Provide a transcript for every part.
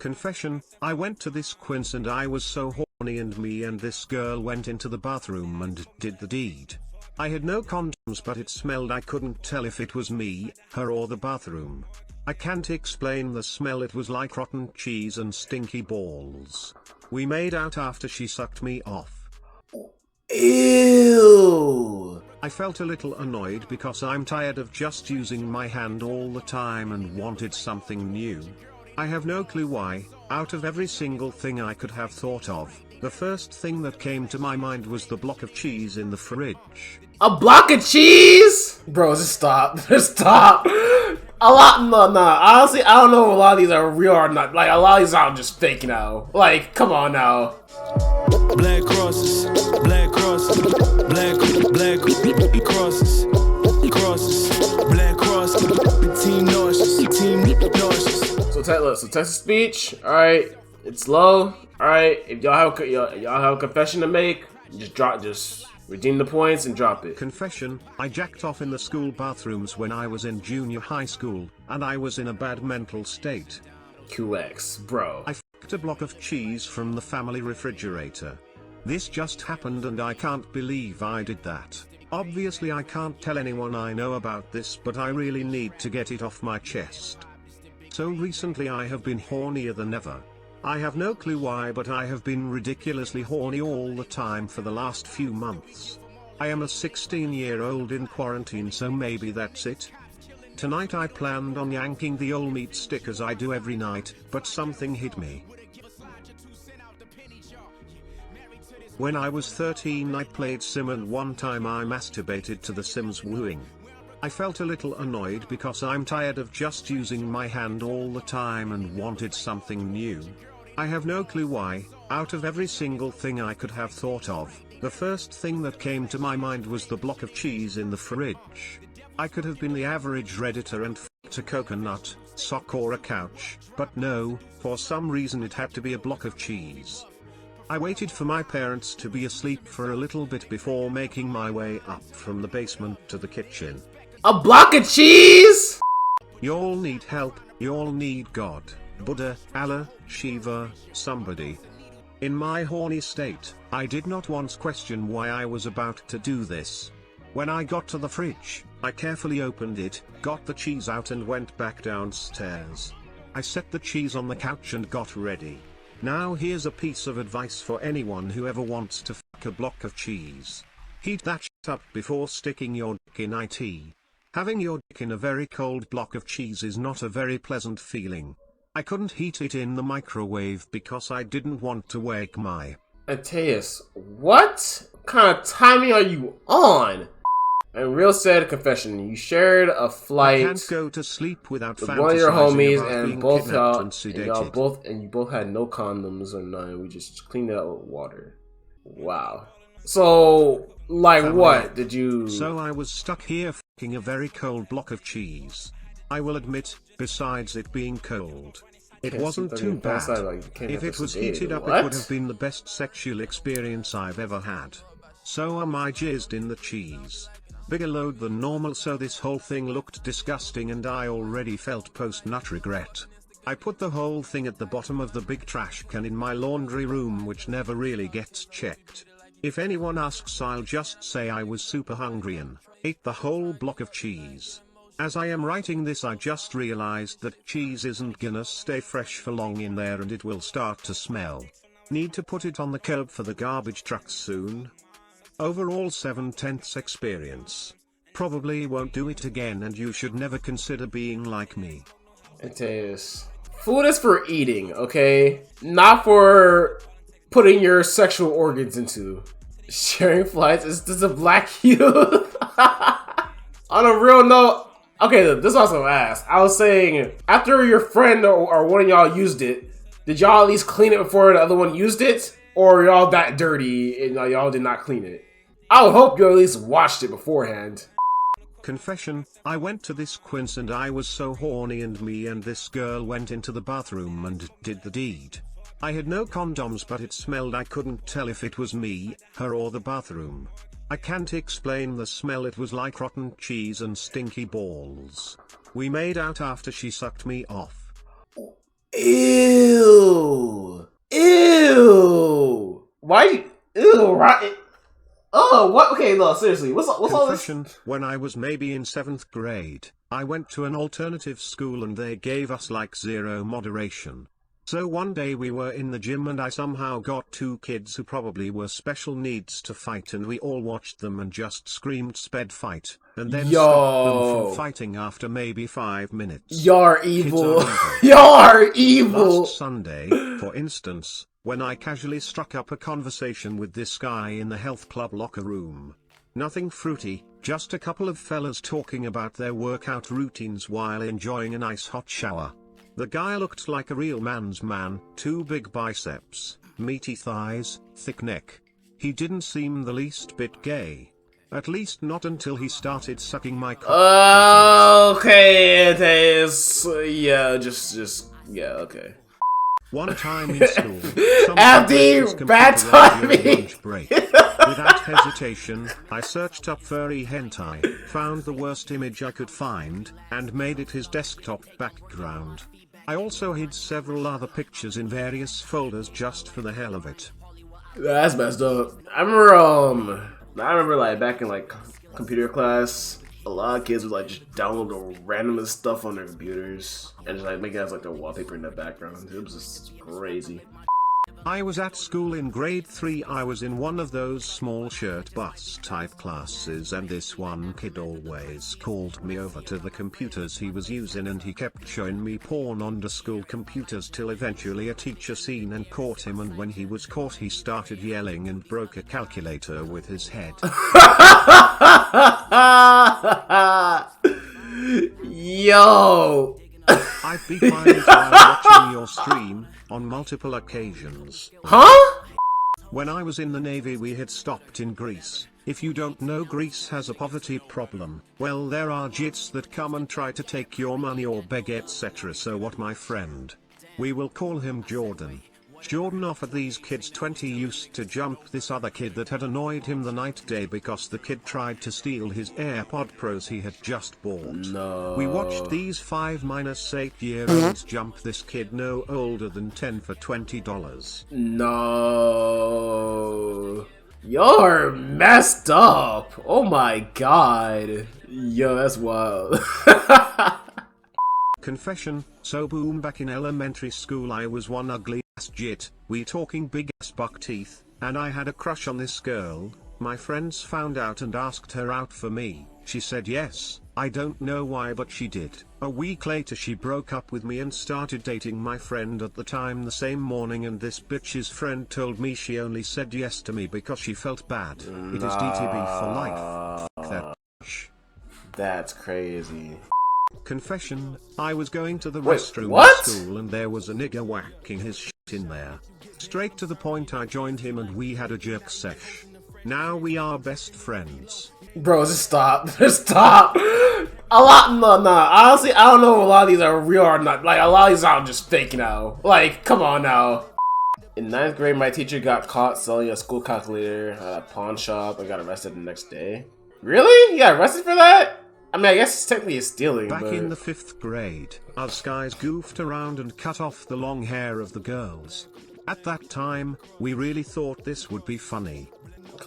Confession, I went to this quiz and I was so horny and me and this girl went into the bathroom and did the deed. I had no condoms but it smelled. I couldn't tell if it was me, her or the bathroom. I can't explain the smell, it was like rotten cheese and stinky balls. We made out after she sucked me off. Ew! I felt a little annoyed because I'm tired of just using my hand all the time and wanted something new. I have no clue why. Out of every single thing I could have thought of, the first thing that came to my mind was the block of cheese in the fridge. A block of cheese? Bro, just stop. Just stop. No. Honestly, I don't know if a lot of these are real or not. Like, a lot of these are just fake now. Like, come on now. Blackcrosses, Blackcrosses, Blackcrosses, crosses, Blackcrosses, team nauseous. So text-to-speech, alright, it's low, alright, if y'all have a confession to make, just redeem the points and drop it. Confession, I jacked off in the school bathrooms when I was in junior high school, and I was in a bad mental state. QX, bro. I f***ed a block of cheese from the family refrigerator. This just happened and I can't believe I did that. Obviously I can't tell anyone I know about this, but I really need to get it off my chest. So recently I have been hornier than ever. I have no clue why, but I have been ridiculously horny all the time for the last few months. I am a 16-year-old in quarantine, so maybe that's it. Tonight I planned on yanking the old meat stick as I do every night, but something hit me. When I was 13 I played Sim and one time I masturbated to the Sims wooing. I felt a little annoyed because I'm tired of just using my hand all the time and wanted something new. I have no clue why. Out of every single thing I could have thought of, the first thing that came to my mind was the block of cheese in the fridge. I could have been the average Redditor and f***ed a coconut, sock or a couch, but no, for some reason it had to be a block of cheese. I waited for my parents to be asleep for a little bit before making my way up from the basement to the kitchen. A block of cheese? Y'all need help, y'all need God, Buddha, Allah, Shiva, somebody. In my horny state, I did not once question why I was about to do this. When I got to the fridge, I carefully opened it, got the cheese out and went back downstairs. I set the cheese on the couch and got ready. Now here's a piece of advice for anyone who ever wants to fuck a block of cheese. Heat that shit up before sticking your dick in it. Having your dick in a very cold block of cheese is not a very pleasant feeling. I couldn't heat it in the microwave because I didn't want to wake my... Mateus, what kind of timing are you on? And real sad confession, you shared a flight. I can't go to sleep without with one of your homies, and you both both had no condoms or none. We just cleaned it out with water. Wow. So, like, family. what did you? So I was stuck here fucking a very cold block of cheese. I will admit, besides it being cold, it wasn't too bad. If it was heated up, it would have been the best sexual experience I've ever had. So I jizzed in the cheese. Bigger load than normal, so this whole thing looked disgusting and I already felt post-nut regret. I put the whole thing at the bottom of the big trash can in my laundry room, which never really gets checked. If anyone asks, I'll just say I was super hungry and ate the whole block of cheese. As I am writing this, I just realized that cheese isn't gonna stay fresh for long in there and it will start to smell. Need to put it on the curb for the garbage trucks soon. Overall 7/10 experience. Probably won't do it again, and you should never consider being like me. It is. Food is for eating, okay? Not for putting your sexual organs into. Sharing flights is just a black youth. On a real note, okay, this also asked. I was saying, after your friend or one of y'all used it, did y'all at least clean it before the other one used it? Or y'all that dirty and y'all did not clean it? I would hope you at least washed it beforehand. Confession, I went to this quiz and I was so horny and me and this girl went into the bathroom and did the deed. I had no condoms but it smelled. I couldn't tell if it was me, her or the bathroom. I can't explain the smell, it was like rotten cheese and stinky balls. We made out after she sucked me off. Ew. right. Oh, what? Okay, no, seriously. What's all this? When I was maybe in 7th grade, I went to an alternative school and they gave us like zero moderation. So one day we were in the gym and I somehow got 2 kids who probably were special needs to fight, and we all watched them and just screamed "sped fight," and then stopped them from fighting after maybe 5 minutes. You're evil. You're evil. Last Sunday, for instance, when I casually struck up a conversation with this guy in the health club locker room. Nothing fruity, just a couple of fellas talking about their workout routines while enjoying a nice hot shower. The guy looked like a real man's man, 2 big biceps, meaty thighs, thick neck. He didn't seem the least bit gay. At least not until he started sucking my cock. Okay, it is. Yeah, yeah, okay. One time in school, Abdi, bad timing. Break. Without hesitation, I searched up furry hentai, found the worst image I could find, and made it his desktop background. I also hid several other pictures in various folders just for the hell of it. That's messed up. I remember like back in like computer class, a lot of kids would like just download the randomest stuff on their computers and just like make it as like their wallpaper in the background. It was just crazy. I was at school in grade 3. I was in one of those small shirt bus type classes, and this one kid always called me over to the computers he was using, and he kept showing me porn on the school computers till eventually a teacher seen and caught him, and when he was caught he started yelling and broke a calculator with his head. Yo! I've been fined while watching your stream on multiple occasions. Huh? When I was in the Navy we had stopped in Greece. If you don't know, Greece has a poverty problem. Well, there are jits that come and try to take your money or beg, etc. So what, my friend? We will call him Jordan. Jordan offered these kids 20 used to jump this other kid that had annoyed him the night day because the kid tried to steal his AirPod Pros he had just bought. No. We watched these 5-8-year-olds jump this kid no older than 10 for $20. No. You're messed up. Oh my god. Yo, that's wild. Confession, so boom, back in elementary school I was one ugly ass jit, we talking big ass buck teeth, and I had a crush on this girl. My friends found out and asked her out for me. She said yes, I don't know why but she did. A week later she broke up with me and started dating my friend at the time the same morning, and this bitch's friend told me she only said yes to me because she felt bad. It is DTB for life. Fuck that bitch. That's crazy. Confession, I was going to the restroom at school and there was a nigger whacking his shit in there. Straight to the point, I joined him and we had a jerk sesh. Now we are best friends. Bro, just stop. Just stop. No. Honestly, I don't know if a lot of these are real or not. Like, a lot of these are just fake now. Like, come on now. In 9th grade, my teacher got caught selling a school calculator at a pawn shop and got arrested the next day. Really? You got arrested for that? I mean, I guess it's technically stealing, Back in the 5th grade, us guys goofed around and cut off the long hair of the girls. At that time, we really thought this would be funny.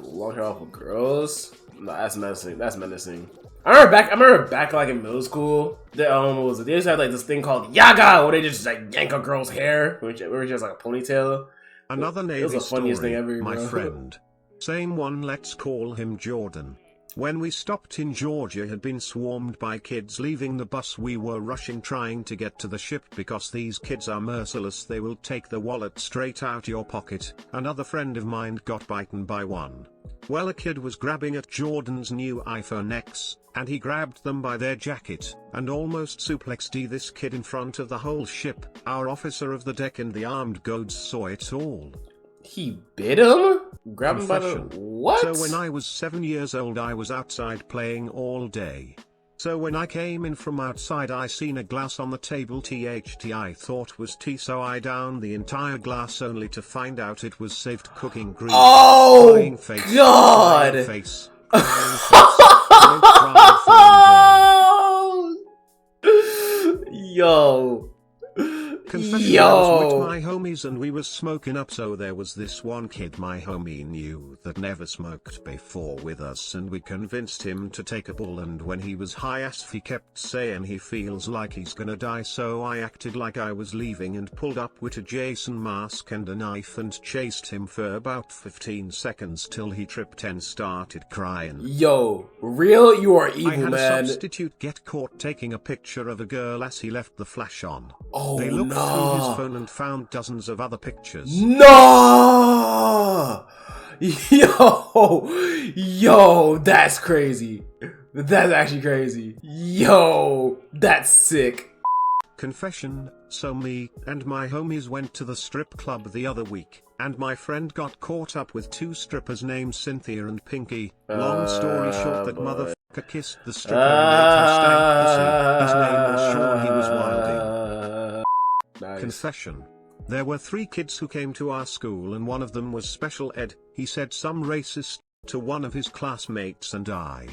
Long hair off of girls? No, that's menacing. That's menacing. I remember back like in middle school, they just had like this thing called Yaga, where they just like yank a girl's hair, which was just like a ponytail. Another Navy it was the funniest story, thing ever, my bro. friend. Same one, let's call him Jordan. When we stopped in Georgia, had been swarmed by kids leaving the bus. We were rushing trying to get to the ship because these kids are merciless. They will take the wallet straight out your pocket. Another friend of mine got bitten by one. Well, a kid was grabbing at Jordan's new iPhone X, and he grabbed them by their jacket, and almost suplexed this kid in front of the whole ship. Our officer of the deck and the armed guards saw it all. He bit him? Grab him by the... What? So when I was 7 years old, I was outside playing all day. So when I came in from outside, I seen a glass on the table. THT I thought was tea, so I downed the entire glass only to find out it was saved cooking grease. Oh, crying face, God! Crying face, crying face. Yo. Confession, I was with my homies and we was smoking up, so there was this one kid my homie knew that never smoked before with us, and we convinced him to take a pull, and when he was high as he kept saying he feels like he's gonna die, so I acted like I was leaving and pulled up with a Jason mask and a knife and chased him for about 15 seconds till he tripped and started crying. Yo, real, you are evil, I had man. a substitute get caught taking a picture of a girl as he left the flash on. Oh, they looked no. through his phone and found dozens of other pictures. No! Yo, that's crazy. That's actually crazy. Yo, that's sick. Confession, so me and my homies went to the strip club the other week, and my friend got caught up with two strippers named Cynthia and Pinky. Long story short, that motherfucker kissed the stripper and ate her stank pussy. His name was Sean, he was wilding. Nice. Confession. There were 3 kids who came to our school and one of them was special ed. He said some racist to one of his classmates and I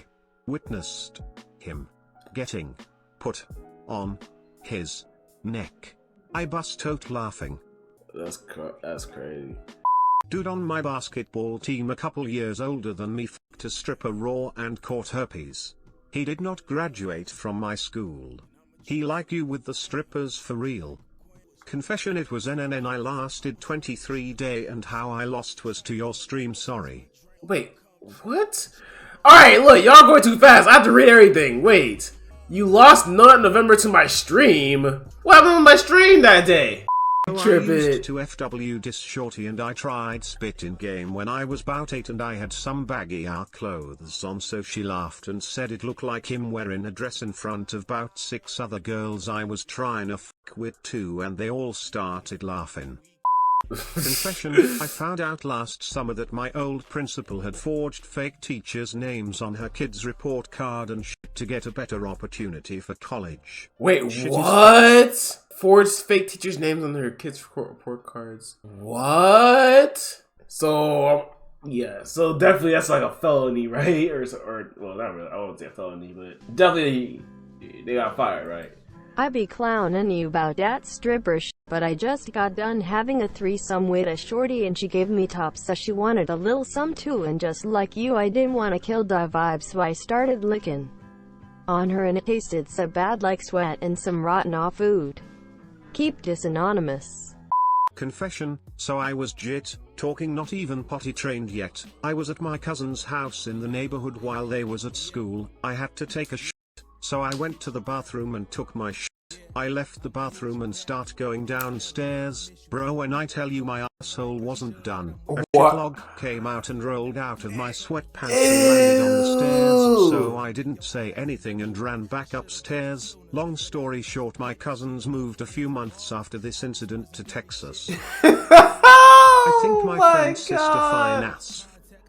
witnessed him getting put on his neck. I bust out laughing. That's crazy. Dude on my basketball team a couple years older than me f***ed a stripper raw and caught herpes. He did not graduate from my school. He like you with the strippers for real. Confession, it was NNN, I lasted 23 days and how I lost was to your stream, sorry. Wait, what? Alright, look, y'all going too fast. I have to read everything. Wait. You lost Nut November to my stream? What happened with my stream that day? So I used to FW dis shorty and I tried spit in game when I was about 8 and I had some baggy out clothes on, so she laughed and said it looked like him wearing a dress in front of about 6 other girls I was trying to f*** with too, and they all started laughing. Confession, I found out last summer that my old principal had forged fake teachers' names on her kids' report card and shit to get a better opportunity for college. Wait, Shit what? Forged fake teachers' names on their kids' report cards. What? So, yeah, so definitely that's like a felony, right? Or well, not really, I won't say a felony, but definitely they got fired, right? I be clowning you about that stripper but I just got done having a threesome with a shorty and she gave me top, so she wanted a little some too, and just like you, I didn't want to kill the vibe, so I started licking on her and it tasted so bad like sweat and some rotten off food. Keep this anonymous. Confession, so I was jit, talking, not even potty trained yet. I was at my cousin's house in the neighborhood while they was at school. I had to take a shit, so I went to the bathroom and took my shit. I left the bathroom and start going downstairs. Bro, when I tell you my asshole wasn't done, a shitlog came out and rolled out of my sweatpants and landed on the stairs, so I didn't say anything and ran back upstairs. Long story short, my cousins moved a few months after this incident to Texas. I think my friend's sister fine ass.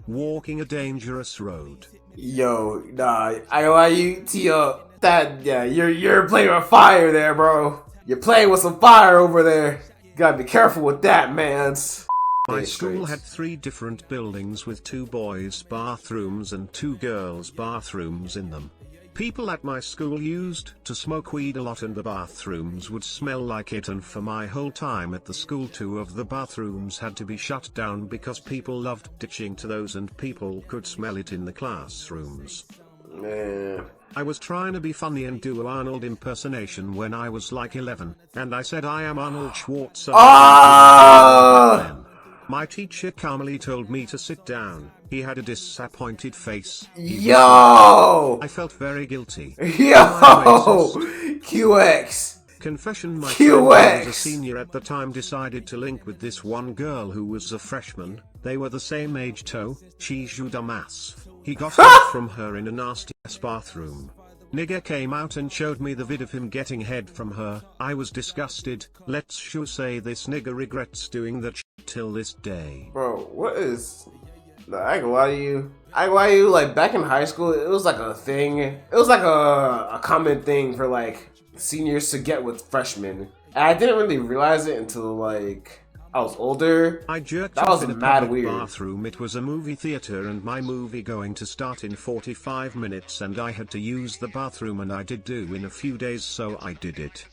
Walking a dangerous road. Yo, nah, I lie you, T.O. That, yeah, you're playing with fire there, bro. You're playing with some fire over there. You gotta be careful with that, mans. My school had 3 different buildings with 2 boys' bathrooms and 2 girls' bathrooms in them. People at my school used to smoke weed a lot and the bathrooms would smell like it, and for my whole time at the school 2 of the bathrooms had to be shut down because people loved ditching to those and people could smell it in the classrooms. Man. I was trying to be funny and do an Arnold impersonation when I was like 11, and I said I am Arnold Schwarzenegger. My teacher calmly told me to sit down. He had a disappointed face. Yo! I felt very guilty. Yo! QX! Confession, my friend who was a senior at the time decided to link with this one girl who was a freshman. They were the same age too. She's you dumbass. He got head from her in a nasty ass bathroom. Nigga came out and showed me the vid of him getting head from her. I was disgusted. Let's sure say this nigga regrets doing that shit till this day. Bro, what is... I ain't gonna lie to you. Like, back in high school, it was like a thing. It was like a common thing for, like, seniors to get with freshmen. And I didn't really realize it until, like, I was older. I jerked that off was in a mad public weird. bathroom. It was a movie theater and my movie going to start in 45 minutes and I had to use the bathroom, and I did do in a few days, so I did it.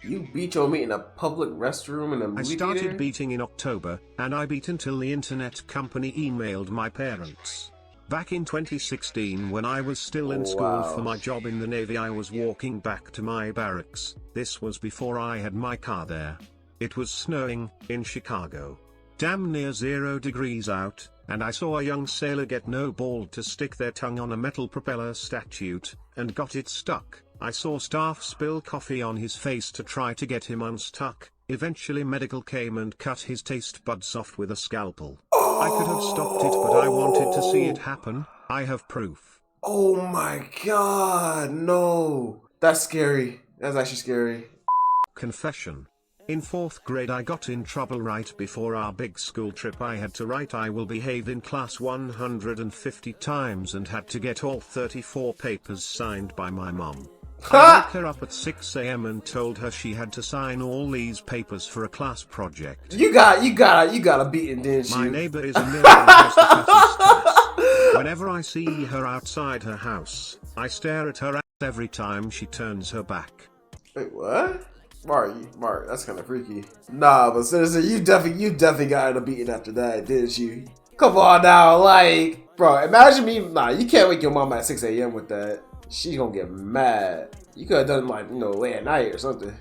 You beat your meat in a public restroom in a movie I started theater? beating in October, and I beat until the internet company emailed my parents. Back in 2016 when I was still in school for my job in the Navy, I was walking back to my barracks. This was before I had my car there. It was snowing, in Chicago. Damn near 0 degrees out, and I saw a young sailor get no ball to stick their tongue on a metal propeller statute, and got it stuck. I saw staff spill coffee on his face to try to get him unstuck. Eventually medical came and cut his taste buds off with a scalpel. I could have stopped it, but I wanted to see it happen. I have proof. Oh my god, no. That's scary. That's actually scary. Confession. In 4th grade I got in trouble right before our big school trip. I had to write "I will behave" in class 150 times and had to get all 34 papers signed by my mom. I woke her up at 6 a.m. and told her she had to sign all these papers for a class project. You got a beating, didn't you? My neighbor is a million has the fattest tits. Whenever I see her outside her house, I stare at her ass every time she turns her back. Wait, what? Mark, that's kind of freaky. Nah, but Citizen, you definitely got a beating after that, didn't you? Come on now, like, bro, imagine me. Nah, you can't wake your mom at 6 a.m. with that. She's gonna get mad. You could have done like, late at night or something.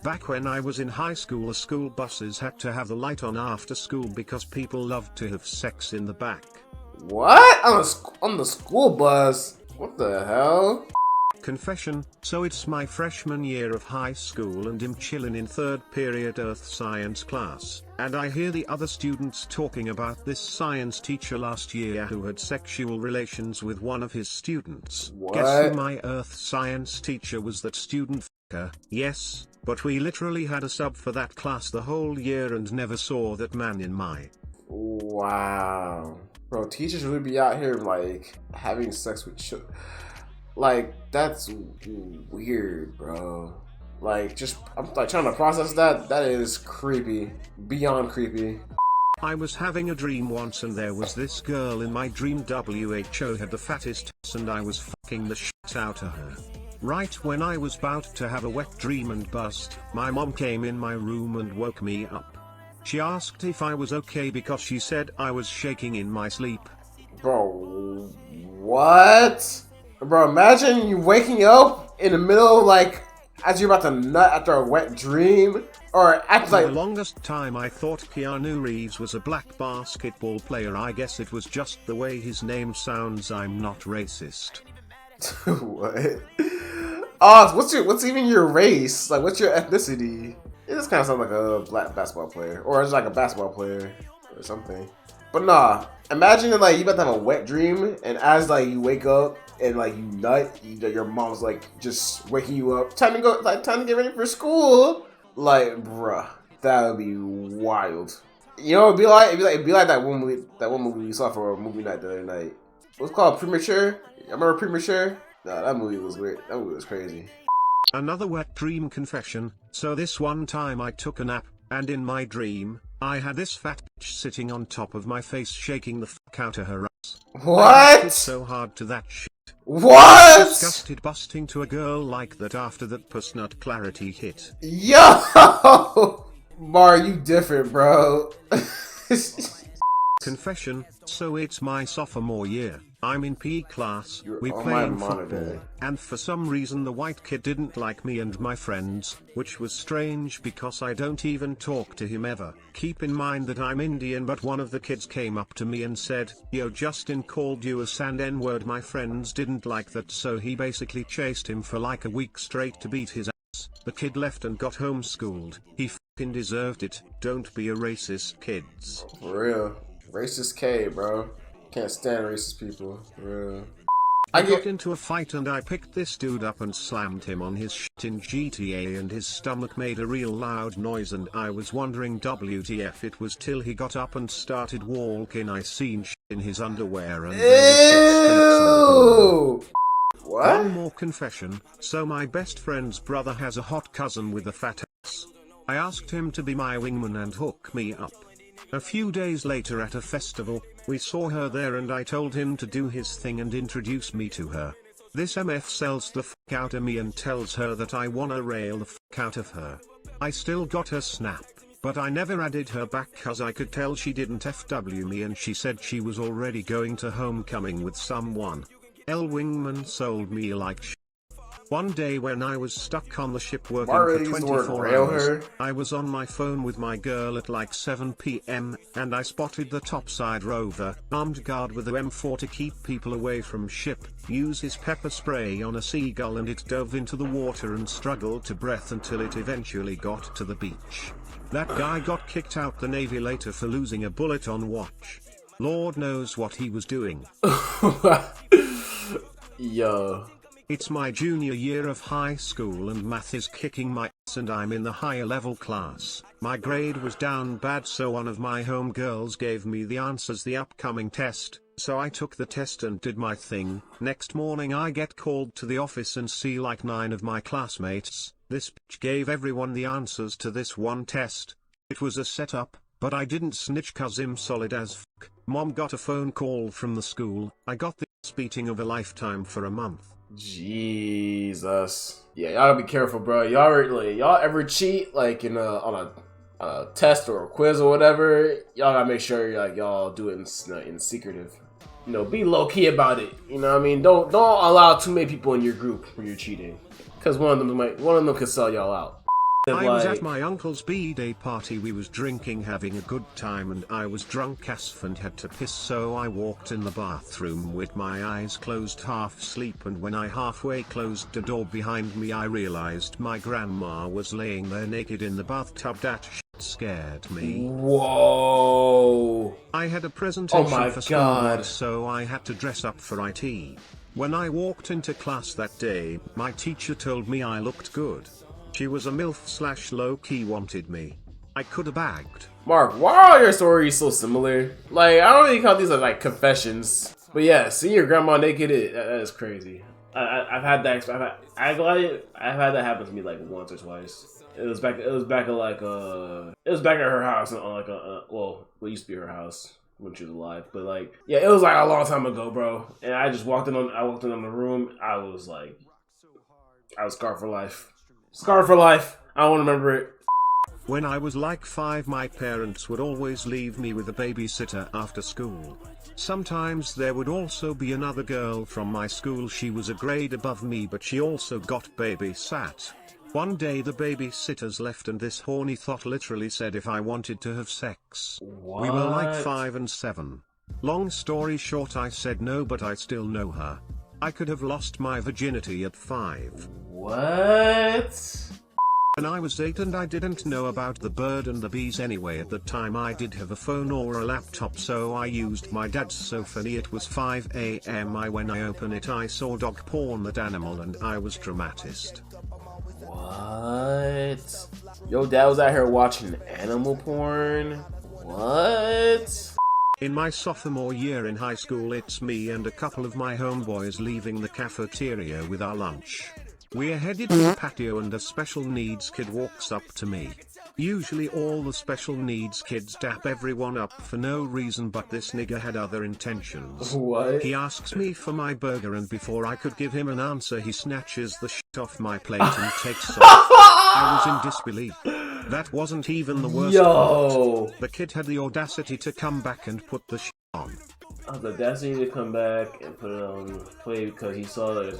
Back when I was in high school, the school buses had to have the light on after school because people loved to have sex in the back. What? On the school bus? What the hell? Confession. So it's my freshman year of high school and I'm chillin' in 3rd period earth science class, and I hear the other students talking about this science teacher last year who had sexual relations with one of his students. What? Guess who my earth science teacher was? That student f***er. Yes, but we literally had a sub for that class the whole year and never saw that man in my... Wow. Bro, teachers really be out here like having sex with children. Like, that's weird, bro. Like, I'm like trying to process that. That is creepy. Beyond creepy. I was having a dream once and there was this girl in my dream. WHO had the fattest tits and I was fucking the shit out of her. Right when I was about to have a wet dream and bust, my mom came in my room and woke me up. She asked if I was okay because she said I was shaking in my sleep. Bro, what? Bro, imagine you waking up in the middle, like, as you're about to nut after a wet dream, or after like... For the longest time I thought Keanu Reeves was a black basketball player. I guess it was just the way his name sounds. I'm not racist. What? Oh, what's even your race? Like, what's your ethnicity? It just kind of sounds like a black basketball player, or it's like a basketball player, or something. But nah, imagine that, like, you about to have a wet dream, and as like you wake up and like you nut, your mom's like just waking you up, time to get ready for school. Like, bruh, that would be wild. You know, it'd be like that one movie we saw for a movie night the other night. What's it called? Premature? I remember Premature. Nah, that movie was weird. That movie was crazy. Another wet dream confession. So this one time I took a nap, and in my dream, I had this fat bitch sitting on top of my face shaking the fuck out of her ass. What? I laughed so hard to that shit. What? Disgusted busting to a girl like that after that puss nut clarity hit. Yo! Mar, you different, bro. Confession. So it's my sophomore year. I'm in PE class, we on playing my football, monitor. and for some reason the white kid didn't like me and my friends, which was strange because I don't even talk to him ever. Keep in mind that I'm Indian, but one of the kids came up to me and said, "Yo, Justin called you a sand N-word." My friends didn't like that, so he basically chased him for like a week straight to beat his ass. The kid left and got homeschooled. He fucking deserved it. Don't be a racist, kids. For real. Racist K, bro. Can't stand racist people. For real. I got into a fight and I picked this dude up and slammed him on his shit in GTA and his stomach made a real loud noise and I was wondering WTF. It was till he got up and started walking I seen shit in his underwear and Ew! What? One more confession. So my best friend's brother has a hot cousin with a fat ass. I asked him to be my wingman and hook me up. A few days later at a festival, we saw her there and I told him to do his thing and introduce me to her. This MF sells the out of me and tells her that I wanna rail the out of her. I still got her snap, but I never added her back cause I could tell she didn't FW me and she said she was already going to homecoming with someone. L Wingman sold me like sh. One day when I was stuck on the ship working for 24 hours, I was on my phone with my girl at like 7 PM, and I spotted the topside rover, armed guard with a M4 to keep people away from ship, use his pepper spray on a seagull and it dove into the water and struggled to breath until it eventually got to the beach. That guy got kicked out the Navy later for losing a bullet on watch. Lord knows what he was doing. Yo. It's my junior year of high school and math is kicking my ass and I'm in the higher level class. My grade was down bad so one of my homegirls gave me the answers the upcoming test, so I took the test and did my thing. Next morning I get called to the office and see like 9 of my classmates. This bitch gave everyone the answers to this one test. It was a setup, but I didn't snitch cause I'm solid as fuck. Mom got a phone call from the school. I got the beating of a lifetime for a month. Jesus. Yeah, y'all gotta be careful, bro. Y'all ever cheat like on a test or a quiz or whatever? Y'all gotta make sure y'all do it in secretive. You know, be low key about it. You know what I mean? Don't allow too many people in your group when you're cheating, because one of them could sell y'all out. I was at my uncle's B-day party. We was drinking, having a good time, and I was drunk as f and had to piss, so I walked in the bathroom with my eyes closed half asleep, and when I halfway closed the door behind me I realized my grandma was laying there naked in the bathtub. That shit scared me. Whoa. I had a presentation for school, God. so I had to dress up for IT. When I walked into class that day, my teacher told me I looked good. She was a MILF / low-key wanted me. I could have bagged. Mark, why are all your stories so similar? Like, I don't really count these as like confessions. But yeah, seeing your grandma naked, that is crazy. I've had that. I've had that happen to me like once or twice. It was back at her house on like well, it used to be her house when she was alive. But like, yeah, it was like a long time ago, bro. And I just walked in the room. I was scarred for life. Scarred for life. I don't want to remember it. When I was like 5, my parents would always leave me with a babysitter after school. Sometimes there would also be another girl from my school. She was a grade above me, but she also got babysat. One day the babysitters left and this horny thought literally said if I wanted to have sex. What? We were like 5 and 7. Long story short, I said no, but I still know her. I could have lost my virginity at 5. What? When I was 8 and I didn't know about the bird and the bees anyway. At the time I did have a phone or a laptop, so I used my dad's. So funny, it was 5 AM. When I opened it I saw dog porn, that animal, and I was traumatized. What? Yo, dad was out here watching animal porn? What? In my sophomore year in high school, it's me and a couple of my homeboys leaving the cafeteria with our lunch. We're headed to the patio and a special needs kid walks up to me. Usually all the special needs kids dap everyone up for no reason, but this nigga had other intentions. What? He asks me for my burger, and before I could give him an answer he snatches the shit off my plate and takes off. I was in disbelief. That wasn't even the worst part. The kid had the audacity to come back and put the shit on. The audacity to come back and put it on the plate because he saw that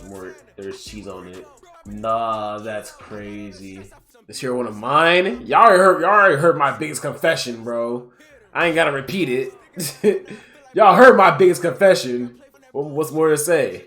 there's cheese on it. Nah, that's crazy. This here one of mine? Y'all already heard my biggest confession, bro. I ain't gotta repeat it. Y'all heard my biggest confession. What's more to say?